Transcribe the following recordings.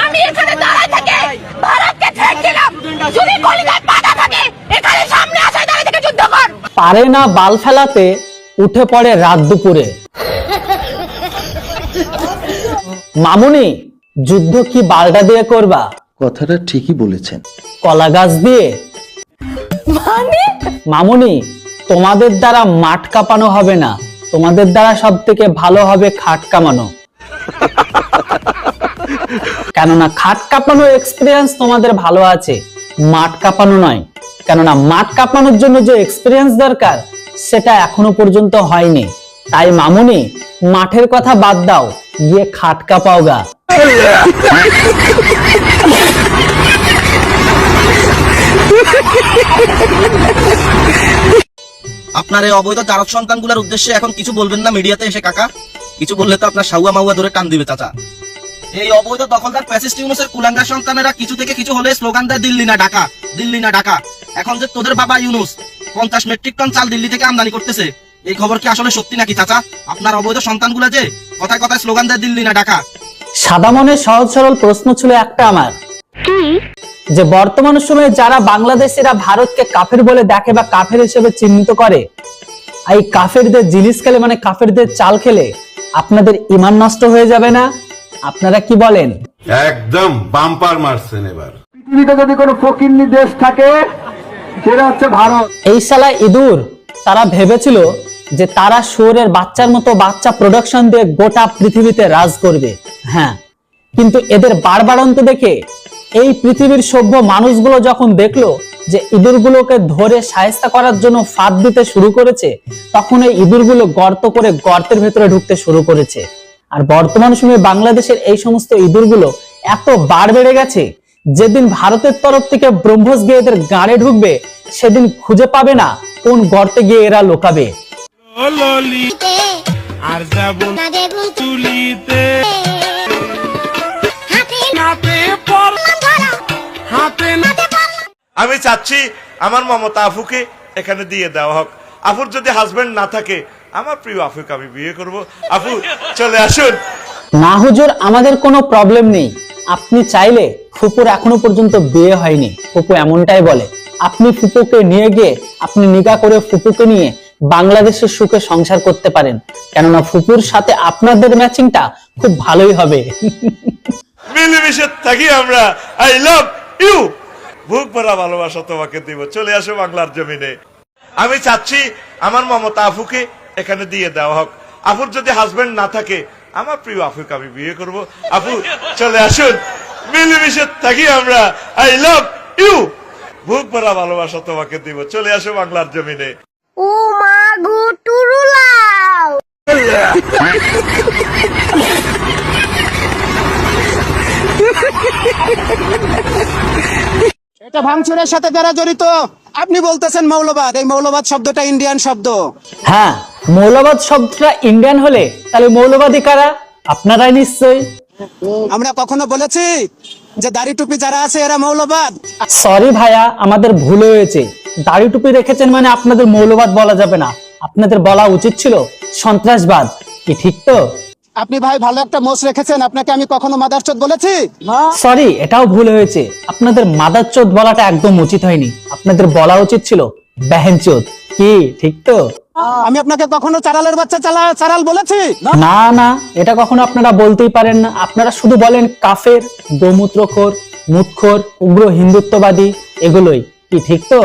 আমি এখানে দাঁড়ায় থেকে ভারতকে ঠেক দিলাম। যদি কলিজায় পাতা থাকে এখানে সামনে আসে দাঁড়ায় থেকে যুদ্ধ কর। পারে না বাল ফেলাতে উঠে পড়ে রাত দুপুরে। মামুনি, যুদ্ধ কি বালটা দিয়ে করবা? কথাটা ঠিকই বলেছেন। কলা গাছ দিয়ে? মানে মামুনি, তোমাদের দ্বারা মাঠ কাঁপানো হবে না, তোমাদের দ্বারা সব থেকে ভালো হবে খাট কামানো। কেননা খাট কাঁপানোর এক্সপিরিয়েন্স তোমাদের ভালো আছে, মাঠ কাঁপানো নয়। কেননা মাঠ কাঁপানোর জন্য যে এক্সপিরিয়েন্স দরকার সেটা এখনো পর্যন্ত হয়নি। তাই মামুনি, মাঠের কথা বাদ দাও, গিয়ে খাট কাঁপাও গা। আপনার এই অবৈধ জারজ সন্তানগুলোর উদ্দেশ্যে এখন কিছু বলবেন না মিডিয়াতে এসে কাকা? কিছু বললে তো আপনার সাউয়া মাউয়া ধরে টান দিবে চাচা। এই অবৈধ দখলদার ফ্যাসিস্ট ইউনূসের কুলাঙ্গার সন্তানেরা কিছু থেকে কিছু হলে স্লোগান দেয় দিল্লি না ঢাকা, দিল্লি না ঢাকা। এখন যে তোদের বাবা ইউনূস 50 মেট্রিক টন চাল দিল্লি থেকে আমদানি করতেছে, এই খবর কি আসলে সত্যি নাকি চাচা? আপনার অবৈধ সন্তানগুলো যে কথায় কথায় স্লোগান দেয় দিল্লি না ঢাকা। সাদা মনে সহজ সরল প্রশ্ন ছিল একটা আমার, যে বর্তমান সময়ে যারা বাংলাদেশিরা ভারতকে কাফের বলে দেখে বা কাফের হিসেবে চিহ্নিত করে, এই কাফেরদের জিনিস খেলে মানে কাফেরদের চাল খেলে আপনাদের ঈমান নষ্ট হয়ে যাবে না? আপনারা কি বলেন? একদম বাম্পার মারছেন এবার। পৃথিবীতে যদি কোনো ফকিন্নি দেশ থাকে সেটা হচ্ছে ভারত। এই শালা ইঁদুর, তারা ভেবেছিল যে তারা শুয়োরের বাচ্চার মতো বাচ্চা প্রোডাকশন দিয়ে গোটা পৃথিবীতে রাজ করবে। হ্যাঁ, কিন্তু এদের বাড়বাড়ন্ত দেখে এই পৃথিবীর সভ্য মানুষগুলো যখন দেখলো যে ইঁদুরগুলোকে ধরে শায়েস্তা করার জন্য ফাঁদ দিতে শুরু করেছে, তখন এই ইঁদুরগুলো গর্ত করে গর্তের ভেতরে ঢুকতে শুরু করেছে। আর বর্তমান সময়ে বাংলাদেশের এই সমস্ত ইঁদুরগুলো এত বার বেড়ে গেছে, যেদিন ভারতের তরফ থেকে ব্রহ্মস গিয়ে এদের গাড়ে ঢুকবে সেদিন খুঁজে পাবে না কোন গর্তে গিয়ে এরা লুকাবে। আর যাব চুলিতে আমি চাচ্ছি আমার মমতা আফুকে এখানে দিয়ে দেওয়া হোক। আফুর যদি হাজবেন্ড না থাকে, আমার প্রিয় আফুকে আমি বিয়ে করব। আফু চলে আসুন। না হুজুর, আমাদের কোনো প্রবলেম নেই। আপনি চাইলে, ফুপুর এখনো পর্যন্ত বিয়ে হয়নি, ফুপু এমনটাই বলে, আপনি ফুপুকে নিয়ে গিয়ে আপনি নিকাহ করে ফুপুকে নিয়ে বাংলাদেশের সুখে সংসার করতে পারেন। কেননা ফুপুর সাথে আপনাদের ম্যাচিংটা খুব ভালোই হবে। মিলেমিশে থাকি আমরা। I love you. বুক ভরা ভালোবাসা তোমাকে দিব। চলে আসো বাংলার জমিনে। আমি চাচ্ছি আমার মমতা আফুকে এখানে দিয়ে দেওয়া হোক। আফুর যদি হাজবেন্ড না থাকে, আমার প্রিয় আফুকে আমি বিয়ে করব। আফু চলে আসুন। মিলেমিশে থাকি আমরা। I love you. বুক ভরা ভালোবাসা তোমাকে দিব। চলে আসো বাংলার জমিনে। ও মা গো টুরুলাও। এটা ভাঙচুরের সাথে যারা জড়িত, আপনি বলতেছেন মৌলবাদ। এই মৌলবাদ শব্দটা ইন্ডিয়ান শব্দ। হ্যাঁ, মৌলবাদ শব্দটা ইন্ডিয়ান হলে তাহলে মৌলবাদী কারা? আপনারাই নিশ্চয়ই। আমরা কখনো বলেছি যে দাড়ি টুপি যারা আছে এরা মৌলবাদ? সরি ভাইয়া, আমাদের ভুল হয়েছে। দাড়ি টুপি রেখেছেন মানে আপনাদের মৌলবাদ বলা যাবে না, আপনাদের বলা উচিত ছিল সন্ত্রাসবাদ। কি ঠিক তো? আপনি ভাই ভালো একটা মোষ রেখেছেন, আপনাকে আমি কখনো মাদারচোদ বলেছি? সরি, এটাও ভুল হয়েছে। আপনাদের মাদারচোদ বলাটা একদম উচিত হয়নি, আপনাদের বলা উচিত ছিল বেহেনচোদ। কি ঠিক তো? আমি আপনাকে কখনো চারালের বাচ্চা চারাল বলেছি? না না, এটা কখনো আপনারা বলতেই পারেন না। আপনারা শুধু বলেন কাফের, গোমূত্রখোর, মুতখোর, উগ্র হিন্দুত্ববাদী, এগুলোই। কি ঠিক তো?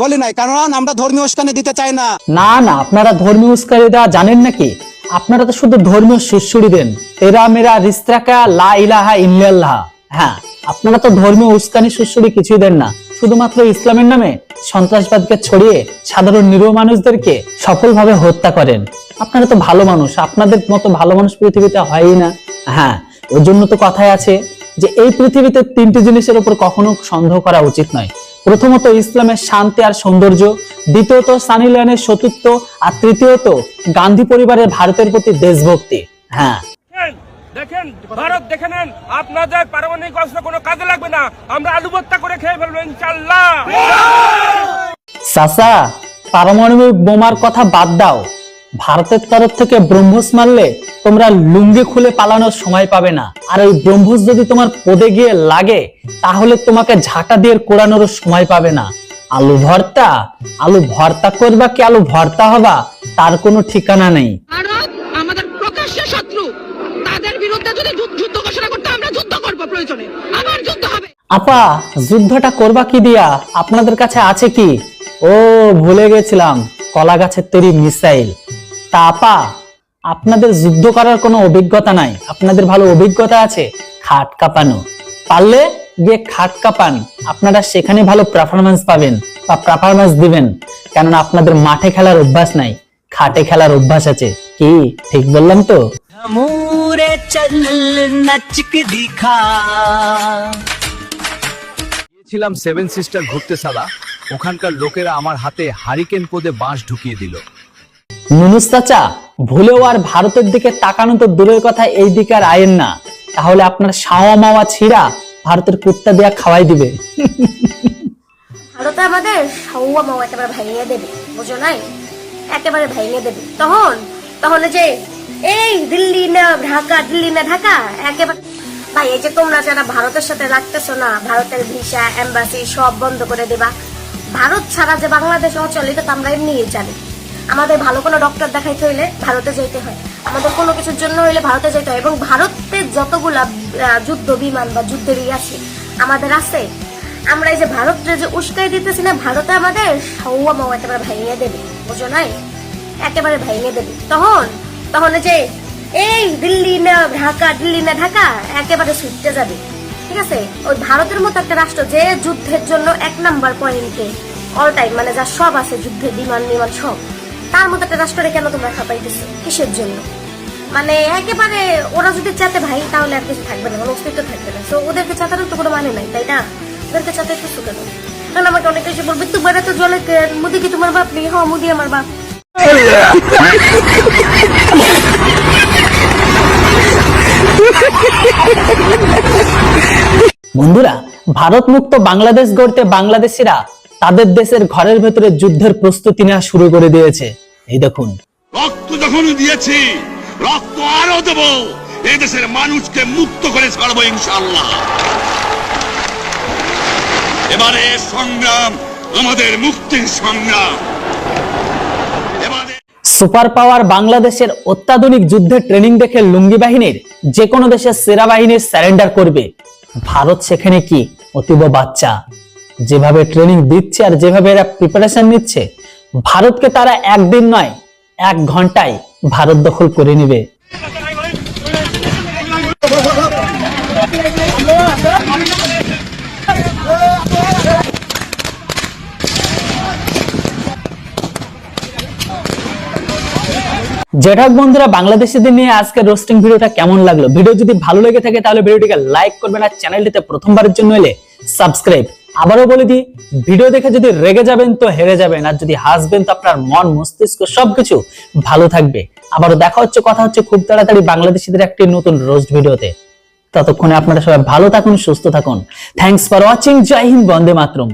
বলি নাই, কারণ আমরা ধর্মীয় উস্কানি দিতে চাই না। না না, আপনারা ধর্মীয় উস্কানি দেওয়া জানেন নাকি? আপনারা তো শুধু ধর্মীয় সুড়সুড়ি দেন, তেরা মেরা রিস্তাকা লা ইলাহা ইল্লাল্লাহ। হ্যাঁ, আপনারা তো ধর্মীয় উস্কানি সুড়সুড়ি কিছুই দেন না, শুধুমাত্র ইসলামের নামে সন্ত্রাসবাদকে ছড়িয়ে সাধারণ নিরীহ মানুষদেরকে সফলভাবে হত্যা করেন। আপনারা তো ভালো মানুষ, আপনাদের মতো ভালো মানুষ পৃথিবীতে হয়ই না। হ্যাঁ, ওই জন্য তো কথায় আছে যে এই পৃথিবীতে 3টি জিনিসের উপর কখনো সন্দেহ করা উচিত নয়। প্রথমত ইসলামের শান্তি আর সৌন্দর্য, দ্বিতীয়ত সানি লিওনের সতীত্ব, আর তৃতীয়ত গান্ধী পরিবারের ভারতের প্রতি দেশভক্তি। হ্যাঁ, দেখেন ভারত দেখে নেন, আপনাদের পারমাণবিক অস্ত্র কোনো কাজে লাগবে না, আমরা আলু ভর্তা করে খেয়ে ফেলবো ইনশাআল্লাহ। চাচা, পারমাণবিক বোমার কথা বাদ দাও, ভারতের তরফ থেকে ব্রহ্মস মারলে তোমরা লুঙ্গি খুলে পালানোর সময় পাবে না। আর ওই ব্রহ্মস যদি তোমার পদে গিয়ে লাগে তাহলে তোমাকে ঝাঁটা দিয়ে কোড়ানোর সময় পাবে না। আলু ভর্তা করবা কি আলু ভর্তা হবা তার কোনো ঠিকানা নেই। ভারত আমাদের প্রকাশ্য শত্রু, তাদের বিরুদ্ধে যদি যুদ্ধ ঘোষণা করতে আমরা যুদ্ধ করব, প্রয়োজনে আবার যুদ্ধ হবে। আপা যুদ্ধটা করবা কি দিয়া? আপনাদের কাছে আছে কি? ও ভুলে গেছিলাম, কলা গাছের তৈরি মিসাইল। তা আপা আপনাদের যুদ্ধ করার কোনো অভিজ্ঞতা নাই, আপনাদের ভালো অভিজ্ঞতা আছে খাট কাঁপানো। পারলে গিয়ে খাট কাঁপান, আপনারা সেখানে ভালো পারফরমেন্স পাবেন বা পারফরমেন্স দিবেন, কেননা আপনাদের মাঠে খেলার অভ্যাস নাই, খাটে খেলার অভ্যাস আছে। কি ঠিক বললাম তো? ছিলাম সেভেন সিস্টার ঘুরতে সালা, ওখানকার লোকেরা আমার হাতে হারিকেন পদে বাঁশ ঢুকিয়ে দিল। নুনুস চাচা ভুলেও আর ভারতের দিকে তাকানো তো দূরের কথা, এই দিকে আর আয়েন না, তাহলে আপনার শাওয়া মাওয়া ছিড়া ভারতের কুত্তা দিয়া খাওয়াই দিবে। ভারতে আমাদের সাউয়া মাওয়া একেবারে ভাঙিয়ে দেবে, বুঝো নাই? একেবারে ভাঙিয়ে দেবে। তখন যে এই দিল্লি না ঢাকা, দিল্লি না ঢাকা, একেবারে ভাই এই যে তোমরা যারা ভারতের সাথে রাখতেছো না, ভারতের ভিসা এম্বাসি সব বন্ধ করে দেবা। ভারত ছাড়া যে বাংলাদেশ অচল এটা তো আমরা এমনি জানি। আমাদের ভালো কোনো ডক্টর দেখাইতে হইলে ভারতে যেতে হয়, আমাদের কোনো কিছুর জন্য হইলে ভারতে যেতে হয়। এবং ভারতের যতগুলা যুদ্ধ বিমান বা যুদ্ধের আছে আমাদের আছে, আমরা এই যে ভারতকে যে উস্কাই দিতেছি না, ভারতে আমাদের সাউয়া মাওয়া একেবারে ভাঙিয়ে দেবে, বুঝো নাই? একেবারে ভাঙিয়ে দেবে। তখন যে এই দিল্লি না ঢাকা, দিল্লি না ঢাকা, একেবারে ছুটতে যাবে। ঠিক আছে? ওই ভারতের মতো একটা রাষ্ট্র যে যুদ্ধের জন্য 1 নাম্বার পয়েন্টে অল টাইম, মানে যা সব আছে যুদ্ধের বিমান সব, তার মতো একটা রাষ্ট্রে কেন তোমরা খাপাইতেছো? কিসের জন্য? মানে একেবারে ওরা যদি চাতে ভাই তাহলে আর কিছু থাকবে না, কোনো অস্তিত্ব থাকবে না। তো ওদেরকে চাতানোর তো কোনো মানে নাই, তাই না? ওদেরকে চাতে কিছু কেন? কারণ আমাকে অনেক কিছু বলবে, তোমার তো জলে মুদি কি তোমার বাপ নেই? হ, মুদি আমার বাপ। বন্ধুরা, ভারত মুক্ত বাংলাদেশ গড়তে বাংলাদেশিরা তাদের দেশের ঘরের ভেতরে যুদ্ধের প্রস্তুতি নেওয়া শুরু করে দিয়েছে। এই দেখুন, রক্ত যখন দিয়েছি, রক্ত আরো দেব, এই দেশের মানুষকে মুক্ত করে ছাড়বো ইনশাআল্লাহ। এবারে সংগ্রাম আমাদের মুক্তির সংগ্রাম। সুপার পাওয়ার বাংলাদেশের অত্যাধুনিক যুদ্ধের ট্রেনিং দেখে লুঙ্গি বাহিনীর যে কোনো দেশের সেরা বাহিনীর সারেন্ডার করবে। ভারত সেখানে কি অতীব বাচ্চা, যেভাবে ট্রেনিং দিচ্ছে আর যেভাবে এরা প্রিপারেশন নিচ্ছে, ভারতকে তারা একদিন নয় 1 ঘন্টায় ভারত দখল করে নেবে। যেটা বন্ধুরা, বাংলাদেশিদের নিয়ে আজকের রোস্টিং ভিডিওটা কেমন লাগলো? ভিডিও যদি ভালো লেগে থাকে তাহলে ভিডিওটিকে লাইক করবেন, আর চ্যানেলটিতে প্রথমবারের জন্য এলে সাবস্ক্রাইব। আবারও বলে দিই, ভিডিও দেখে যদি রেগে যাবেন তো হেরে যাবেন, আর যদি হাসবেন তো আপনার মন মস্তিষ্ক সবকিছু ভালো থাকবে। আবারও দেখা হচ্ছে, কথা হচ্ছে খুব তাড়াতাড়ি বাংলাদেশিদের একটি নতুন রোস্ট ভিডিওতে। ততক্ষণে আপনারা সবাই ভালো থাকুন, সুস্থ থাকুন। Thanks for watching. জয় হিন্দ, বন্দে মাতরম।